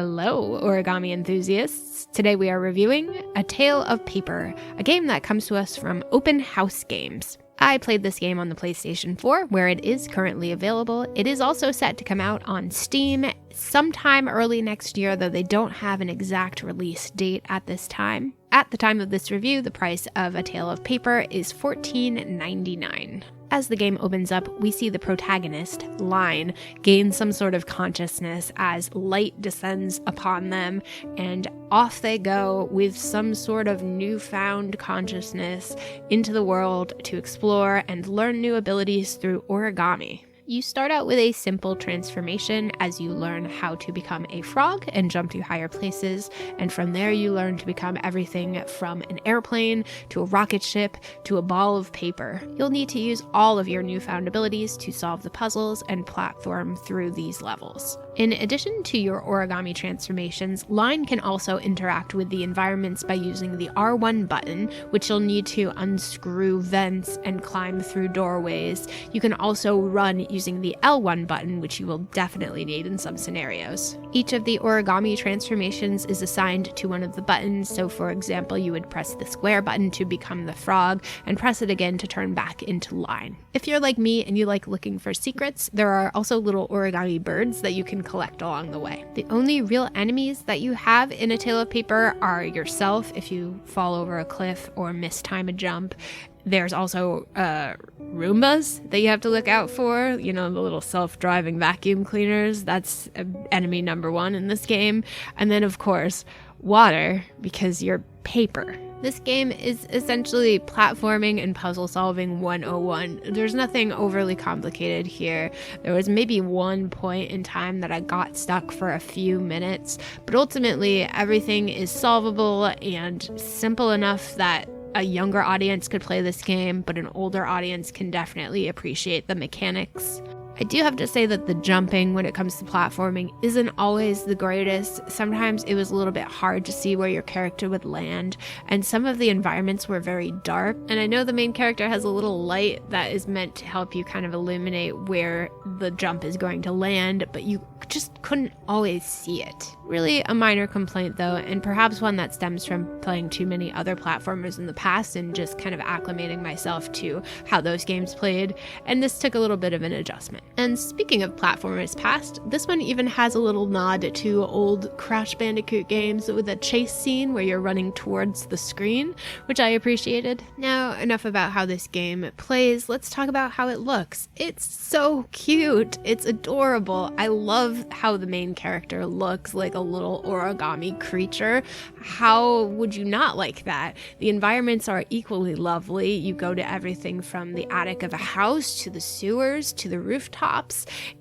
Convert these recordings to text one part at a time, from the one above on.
Hello, origami enthusiasts. Today we are reviewing A Tale of Paper, a game that comes to us from Open House Games. I played this game on the PlayStation 4, where it is currently available. It is also set to come out on Steam sometime early next year, though they don't have an exact release date at this time. At the time of this review, the price of A Tale of Paper is $14.99. As the game opens up, we see the protagonist, Line, gain some sort of consciousness as light descends upon them, and off they go with some sort of newfound consciousness into the world to explore and learn new abilities through origami. You start out with a simple transformation as you learn how to become a frog and jump to higher places, and from there you learn to become everything from an airplane to a rocket ship to a ball of paper. You'll need to use all of your newfound abilities to solve the puzzles and platform through these levels. In addition to your origami transformations, Line can also interact with the environments by using the R1 button, which you'll need to unscrew vents and climb through doorways. You can also run using the L1 button, which you will definitely need in some scenarios. Each of the origami transformations is assigned to one of the buttons, so for example, you would press the square button to become the frog, and press it again to turn back into Line. If you're like me and you like looking for secrets, there are also little origami birds that you can collect along the way. The only real enemies that you have in A Tale of Paper are yourself if you fall over a cliff or mistime a jump. There's also Roombas that you have to look out for, the little self-driving vacuum cleaners. That's enemy number one in this game. And then, of course, water, because you're paper. This game is essentially platforming and puzzle solving 101. There's nothing overly complicated here. There was maybe one point in time that I got stuck for a few minutes, but ultimately everything is solvable and simple enough that a younger audience could play this game, but an older audience can definitely appreciate the mechanics. I do have to say that the jumping when it comes to platforming isn't always the greatest. Sometimes it was a little bit hard to see where your character would land, and some of the environments were very dark. And I know the main character has a little light that is meant to help you kind of illuminate where the jump is going to land, but you just couldn't always see it. Really a minor complaint though, and perhaps one that stems from playing too many other platformers in the past and just kind of acclimating myself to how those games played, and this took a little bit of an adjustment. And speaking of platformers past, this one even has a little nod to old Crash Bandicoot games with a chase scene where you're running towards the screen, which I appreciated. Now, enough about how this game plays, let's talk about how it looks. It's so cute. It's adorable. I love how the main character looks like a little origami creature. How would you not like that? The environments are equally lovely. You go to everything from the attic of a house to the sewers to the rooftops,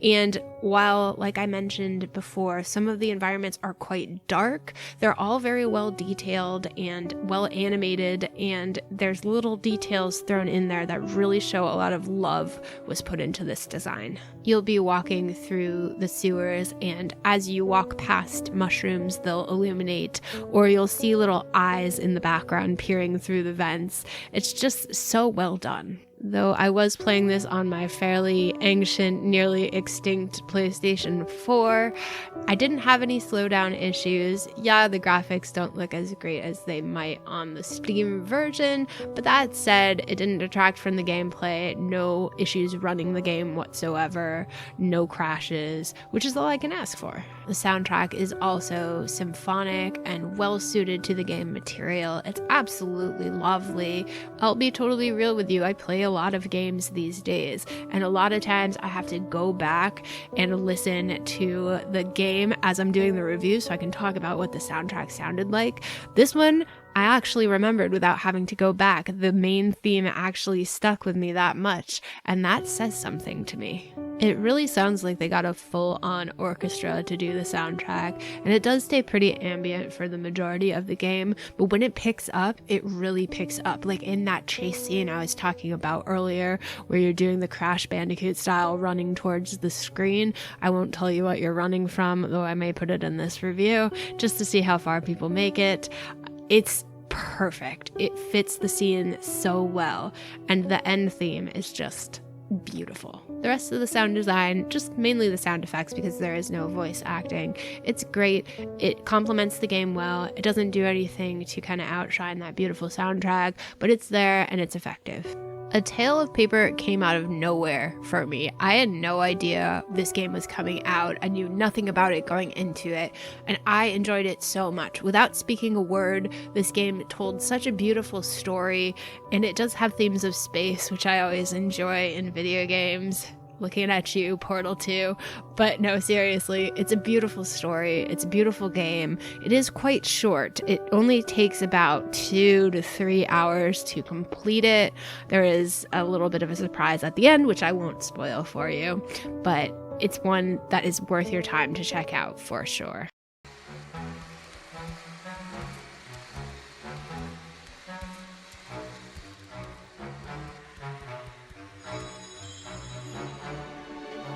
and while, like I mentioned before, some of the environments are quite dark, they're all very well detailed and well animated, and there's little details thrown in there that really show a lot of love was put into this design. You'll be walking through the sewers, and as you walk past mushrooms, they'll illuminate, or you'll see little eyes in the background peering through the vents. It's just so well done. Though I was playing this on my fairly ancient, nearly extinct PlayStation 4, I didn't have any slowdown issues. Yeah, the graphics don't look as great as they might on the Steam version, but that said, it didn't detract from the gameplay. No issues running the game whatsoever, no crashes, which is all I can ask for. The soundtrack is also symphonic and well suited to the game material. It's absolutely lovely. I'll be totally real with you, I play a lot of games these days, and a lot of times I have to go back and listen to the game as I'm doing the review so I can talk about what the soundtrack sounded like. This one I actually remembered without having to go back. The main theme actually stuck with me that much, and that says something to me. It really sounds like they got a full-on orchestra to do the soundtrack, and it does stay pretty ambient for the majority of the game, but when it picks up, it really picks up. Like in that chase scene I was talking about earlier, where you're doing the Crash Bandicoot style running towards the screen. I won't tell you what you're running from, though I may put it in this review, just to see how far people make it. It's perfect. It fits the scene so well, and the end theme is just beautiful. The rest of the sound design, just mainly the sound effects because there is no voice acting, it's great. It complements the game well. It doesn't do anything to kind of outshine that beautiful soundtrack, but it's there and it's effective. A Tale of Paper came out of nowhere for me. I had no idea this game was coming out. I knew nothing about it going into it, and I enjoyed it so much. Without speaking a word, this game told such a beautiful story, and it does have themes of space, which I always enjoy in video games. Looking at you, Portal 2. But no, seriously, it's a beautiful story. It's a beautiful game. It is quite short. It only takes about 2 to 3 hours to complete it. There is a little bit of a surprise at the end, which I won't spoil for you, but it's one that is worth your time to check out for sure.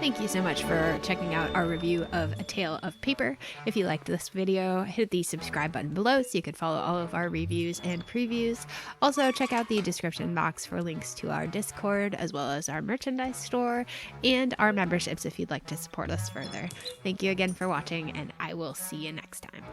Thank you so much for checking out our review of A Tale of Paper. If you liked this video, hit the subscribe button below so you could follow all of our reviews and previews. Also, check out the description box for links to our Discord, as well as our merchandise store, and our memberships if you'd like to support us further. Thank you again for watching, and I will see you next time.